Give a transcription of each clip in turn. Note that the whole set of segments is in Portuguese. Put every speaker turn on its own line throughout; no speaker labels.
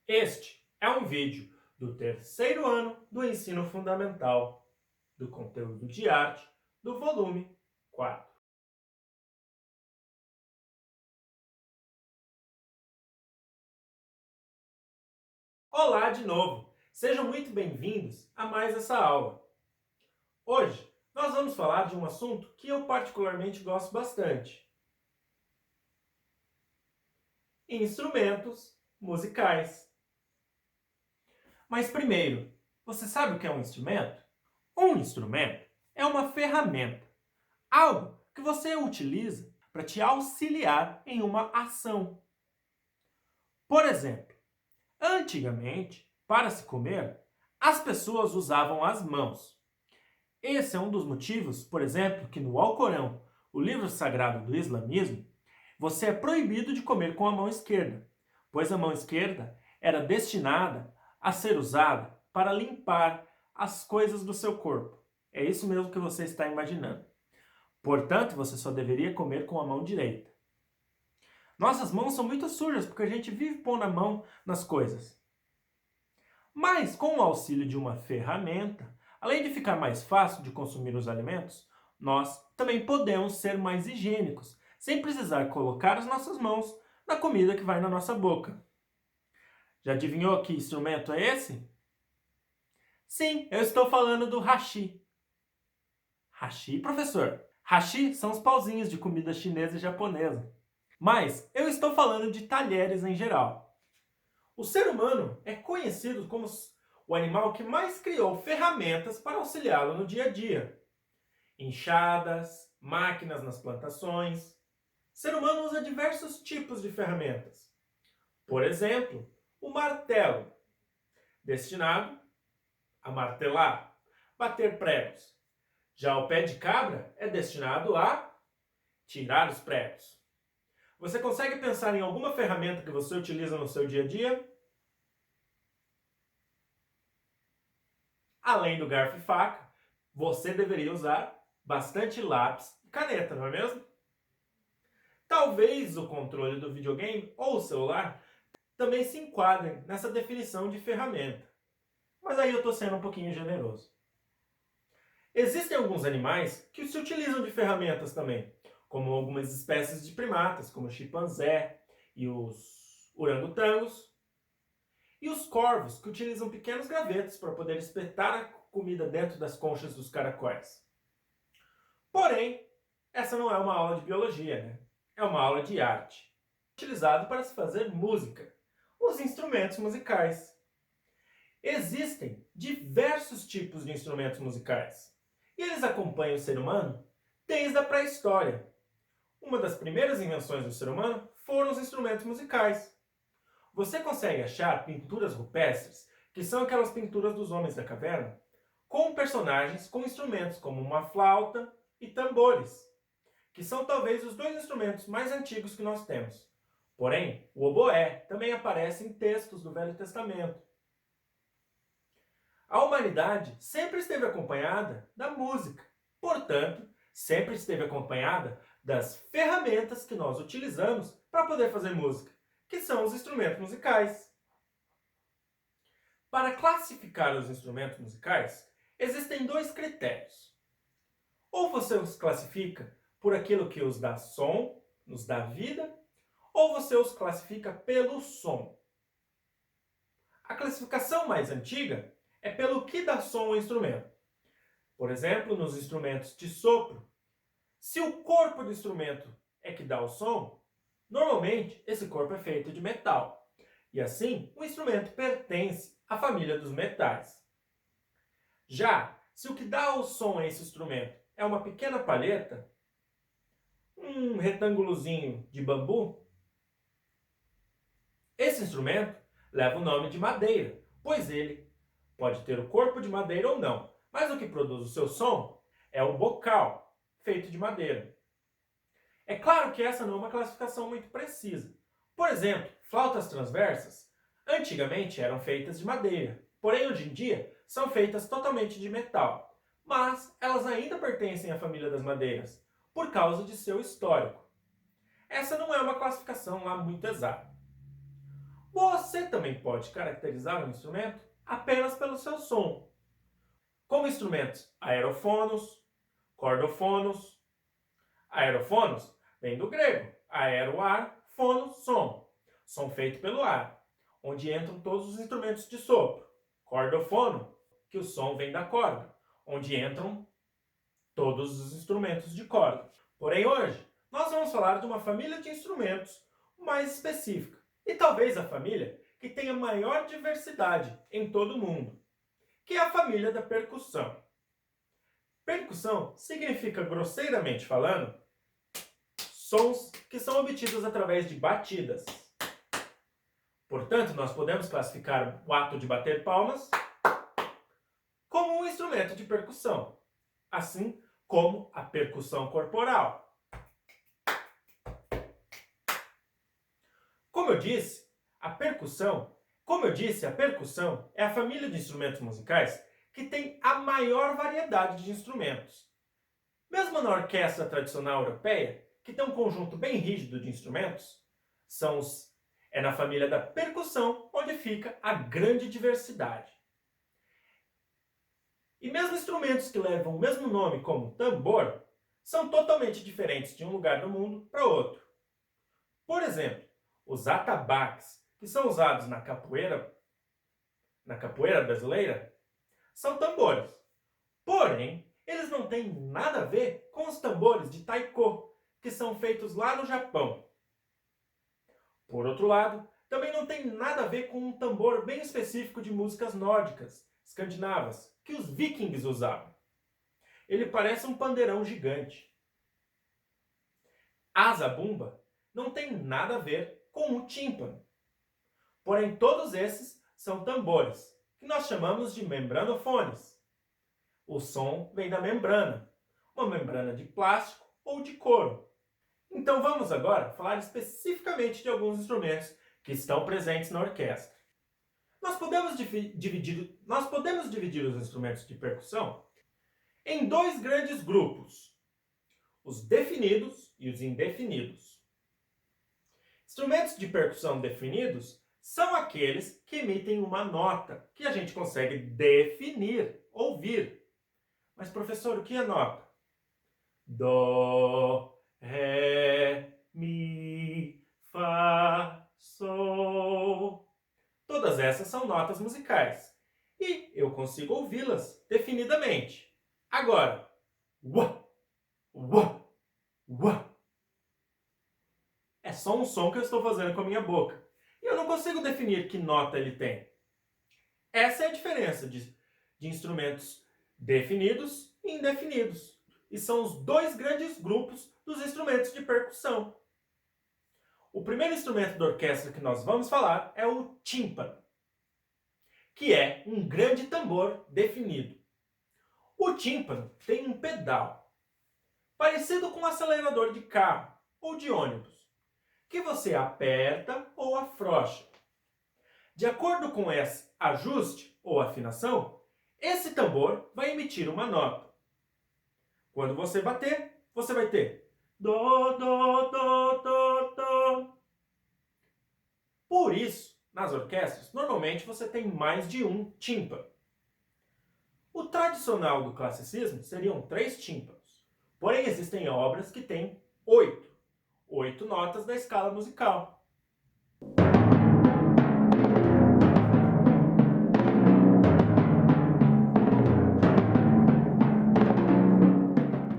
Este é um vídeo do terceiro ano do ensino fundamental, do conteúdo de arte, do volume 4. Olá de novo! Sejam muito bem-vindos a mais essa aula. Hoje nós vamos falar de um assunto que eu particularmente gosto bastante: instrumentos musicais. Mas primeiro, você sabe o que é um instrumento? Um instrumento é uma ferramenta, algo que você utiliza para te auxiliar em uma ação. Por exemplo, antigamente, para se comer, as pessoas usavam as mãos. Esse é um dos motivos, por exemplo, que no Alcorão, o livro sagrado do islamismo, você é proibido de comer com a mão esquerda, pois a mão esquerda era destinada a ser usada para limpar as coisas do seu corpo. É isso mesmo que você está imaginando. Portanto, você só deveria comer com a mão direita. Nossas mãos são muito sujas porque a gente vive pondo a mão nas coisas. Mas com o auxílio de uma ferramenta, além de ficar mais fácil de consumir os alimentos, nós também podemos ser mais higiênicos, sem precisar colocar as nossas mãos na comida que vai na nossa boca. Já adivinhou que instrumento é esse? Sim, eu estou falando do hashi. Hashi, professor? Hashi são os pauzinhos de comida chinesa e japonesa. Mas eu estou falando de talheres em geral. O ser humano é conhecido como o animal que mais criou ferramentas para auxiliá-lo no dia a dia. Enxadas, máquinas nas plantações. O ser humano usa diversos tipos de ferramentas. Por exemplo, o martelo, destinado a martelar, bater pregos. Já o pé de cabra é destinado a tirar os pregos. Você consegue pensar em alguma ferramenta que você utiliza no seu dia a dia? Além do garfo e faca, você deveria usar bastante lápis e caneta, não é mesmo? Talvez o controle do videogame ou o celular também se enquadrem nessa definição de ferramenta. Mas aí eu estou sendo um pouquinho generoso. Existem alguns animais que se utilizam de ferramentas também, como algumas espécies de primatas, como o chimpanzé e os orangotangos, e os corvos, que utilizam pequenos gravetos para poder espetar a comida dentro das conchas dos caracóis. Porém, essa não é uma aula de biologia, né? É uma aula de arte, utilizado para se fazer música, os instrumentos musicais. Existem diversos tipos de instrumentos musicais, e eles acompanham o ser humano desde a pré-história. Uma das primeiras invenções do ser humano foram os instrumentos musicais. Você consegue achar pinturas rupestres, que são aquelas pinturas dos homens da caverna, com personagens com instrumentos como uma flauta e tambores, que são talvez os dois instrumentos mais antigos que nós temos. Porém, o oboé também aparece em textos do Velho Testamento. A humanidade sempre esteve acompanhada da música, portanto, sempre esteve acompanhada das ferramentas que nós utilizamos para poder fazer música, que são os instrumentos musicais. Para classificar os instrumentos musicais, existem dois critérios. Ou você os classifica por aquilo que os dá som, nos dá vida, ou você os classifica pelo som. A classificação mais antiga é pelo que dá som ao instrumento. Por exemplo, nos instrumentos de sopro, se o corpo do instrumento é que dá o som, normalmente esse corpo é feito de metal. E assim, o instrumento pertence à família dos metais. Já se o que dá o som a esse instrumento é uma pequena palheta, um retângulozinho de bambu, esse instrumento leva o nome de madeira, pois ele pode ter o corpo de madeira ou não, mas o que produz o seu som é o bocal, feito de madeira. É claro que essa não é uma classificação muito precisa. Por exemplo, flautas transversas antigamente eram feitas de madeira, porém hoje em dia são feitas totalmente de metal, mas elas ainda pertencem à família das madeiras, por causa de seu histórico. Essa não é uma classificação lá muito exata. Você também pode caracterizar um instrumento apenas pelo seu som, como instrumentos aerofonos, cordofonos. Aerofonos vem do grego, aero, ar, fono, som. Som feito pelo ar, onde entram todos os instrumentos de sopro. Cordofono, que o som vem da corda, onde entram todos os instrumentos de corda. Porém, hoje, nós vamos falar de uma família de instrumentos mais específica, e talvez a família que tenha maior diversidade em todo o mundo, que é a família da percussão. Percussão significa, grosseiramente falando, sons que são obtidos através de batidas. Portanto, nós podemos classificar o ato de bater palmas como um instrumento de percussão, assim como a percussão corporal. Como eu disse, a percussão é a família de instrumentos musicais que tem a maior variedade de instrumentos. Mesmo na orquestra tradicional europeia, que tem um conjunto bem rígido de instrumentos, é na família da percussão onde fica a grande diversidade. E mesmo instrumentos que levam o mesmo nome, como tambor, são totalmente diferentes de um lugar do mundo para outro. Por exemplo, os atabaques, que são usados na capoeira brasileira, são tambores. Porém, eles não têm nada a ver com os tambores de taiko, que são feitos lá no Japão. Por outro lado, também não tem nada a ver com um tambor bem específico de músicas nórdicas, escandinavas, que os vikings usavam. Ele parece um pandeirão gigante. A zabumba não tem nada a ver com o tímpano. Porém, todos esses são tambores, que nós chamamos de membranofones. O som vem da membrana, uma membrana de plástico ou de couro. Então vamos agora falar especificamente de alguns instrumentos que estão presentes na orquestra. Nós podemos dividir os instrumentos de percussão em dois grandes grupos, os definidos e os indefinidos. Instrumentos de percussão definidos são aqueles que emitem uma nota que a gente consegue definir, ouvir. Mas, professor, o que é nota? Dó, ré, mi, fá, sol. Todas essas são notas musicais e eu consigo ouvi-las definidamente. Agora, uá, uá, uá. É só um som que eu estou fazendo com a minha boca. E eu não consigo definir que nota ele tem. Essa é a diferença de instrumentos definidos e indefinidos. E são os dois grandes grupos dos instrumentos de percussão. O primeiro instrumento da orquestra que nós vamos falar é o tímpano, que é um grande tambor definido. O tímpano tem um pedal, parecido com um acelerador de carro ou de ônibus, que você aperta ou afrouxa. De acordo com esse ajuste ou afinação, esse tambor vai emitir uma nota. Quando você bater, você vai ter dó, dó, dó, dó, dó. Por isso, nas orquestras, normalmente você tem mais de um tímpano. O tradicional do classicismo seriam 3 tímpanos. Porém, existem obras que têm 8 notas da escala musical.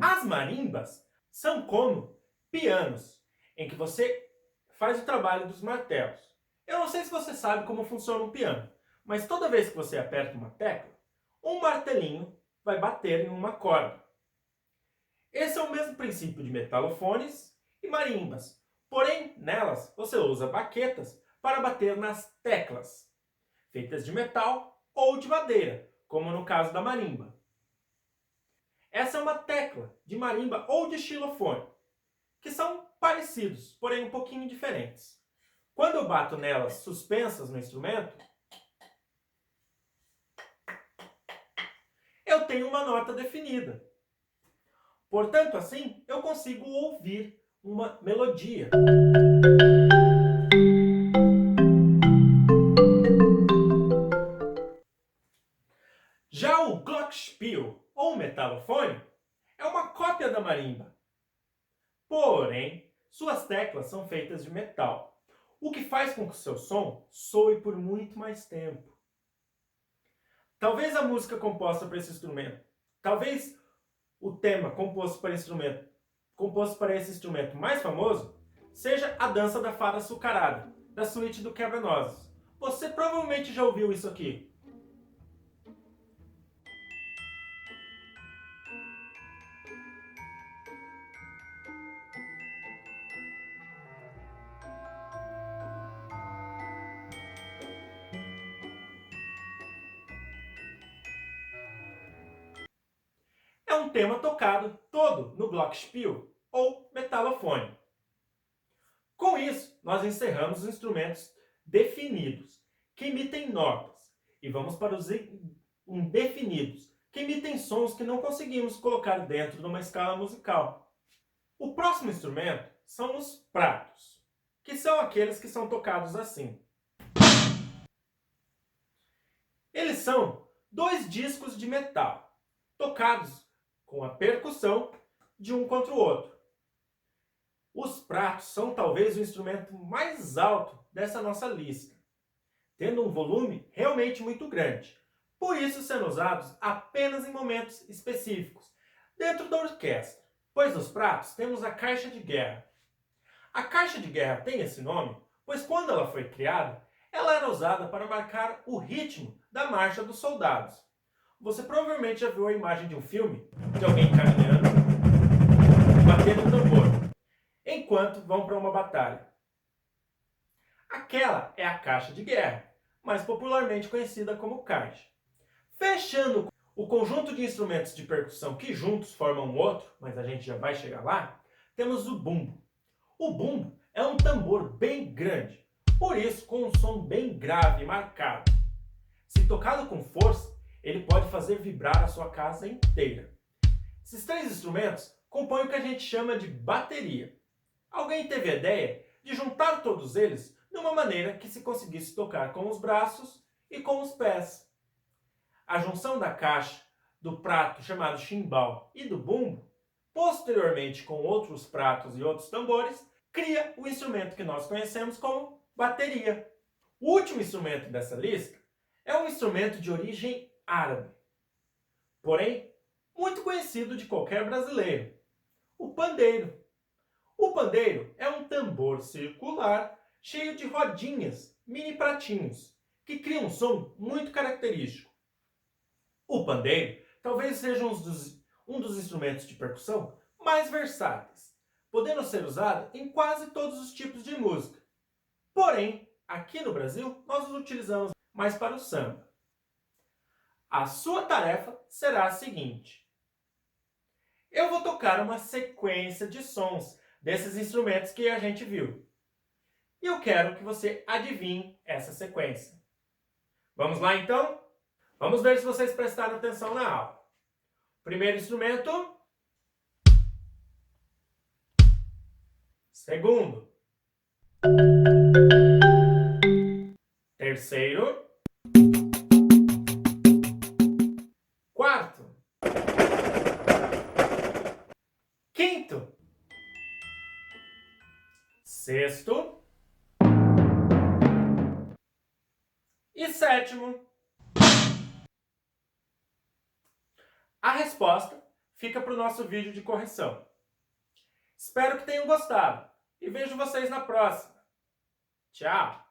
As marimbas são como pianos, em que você faz o trabalho dos martelos. Eu não sei se você sabe como funciona um piano, mas toda vez que você aperta uma tecla, um martelinho vai bater em uma corda. Esse é o mesmo princípio de metalofones e marimbas, porém nelas você usa baquetas para bater nas teclas, feitas de metal ou de madeira, como no caso da marimba. Essa é uma tecla de marimba ou de xilofone, que são parecidos, porém um pouquinho diferentes. Quando eu bato nelas suspensas no instrumento, eu tenho uma nota definida. Portanto, assim, eu consigo ouvir uma melodia. metalofone é uma cópia da marimba. Porém, suas teclas são feitas de metal, o que faz com que o seu som soe por muito mais tempo. Talvez a música composta para esse instrumento, talvez o tema composto para esse instrumento mais famoso seja a dança da fada açucarada, da suíte do Quebra-Nozes. Você provavelmente já ouviu isso aqui. É um tema tocado todo no glockenspiel ou metalofone. Com isso, nós encerramos os instrumentos definidos, que emitem notas, e vamos para os indefinidos, que emitem sons que não conseguimos colocar dentro de uma escala musical. O próximo instrumento são os pratos, que são aqueles que são tocados assim. Eles são 2 discos de metal, tocados com a percussão de um contra o outro. Os pratos são talvez o instrumento mais alto dessa nossa lista, tendo um volume realmente muito grande, por isso sendo usados apenas em momentos específicos, dentro da orquestra. Pois nos pratos temos a caixa de guerra. A caixa de guerra tem esse nome, pois quando ela foi criada, ela era usada para marcar o ritmo da marcha dos soldados. Você provavelmente já viu a imagem de um filme de alguém caminhando, batendo o tambor, enquanto vão para uma batalha. Aquela é a caixa de guerra, mais popularmente conhecida como caixa. Fechando o conjunto de instrumentos de percussão que juntos formam um outro, mas a gente já vai chegar lá, temos o bumbo. O bumbo é um tambor bem grande, por isso com um som bem grave e marcado. Se tocado com força, ele pode fazer vibrar a sua casa inteira. Esses 3 instrumentos compõem o que a gente chama de bateria. Alguém teve a ideia de juntar todos eles de uma maneira que se conseguisse tocar com os braços e com os pés. A junção da caixa, do prato chamado chimbal e do bumbo, posteriormente com outros pratos e outros tambores, cria o instrumento que nós conhecemos como bateria. O último instrumento dessa lista é um instrumento de origem árabe, porém muito conhecido de qualquer brasileiro, o pandeiro. O pandeiro é um tambor circular cheio de rodinhas, mini pratinhos, que cria um som muito característico. O pandeiro talvez seja um dos instrumentos de percussão mais versáteis, podendo ser usado em quase todos os tipos de música. Porém, aqui no Brasil, nós os utilizamos mais para o samba. A sua tarefa será a seguinte: eu vou tocar uma sequência de sons desses instrumentos que a gente viu. E eu quero que você adivinhe essa sequência. Vamos lá então? Vamos ver se vocês prestaram atenção na aula. Primeiro instrumento. Segundo. Terceiro. Quarto. Quinto. Sexto. E sétimo. A resposta fica para o nosso vídeo de correção. Espero que tenham gostado e vejo vocês na próxima. Tchau!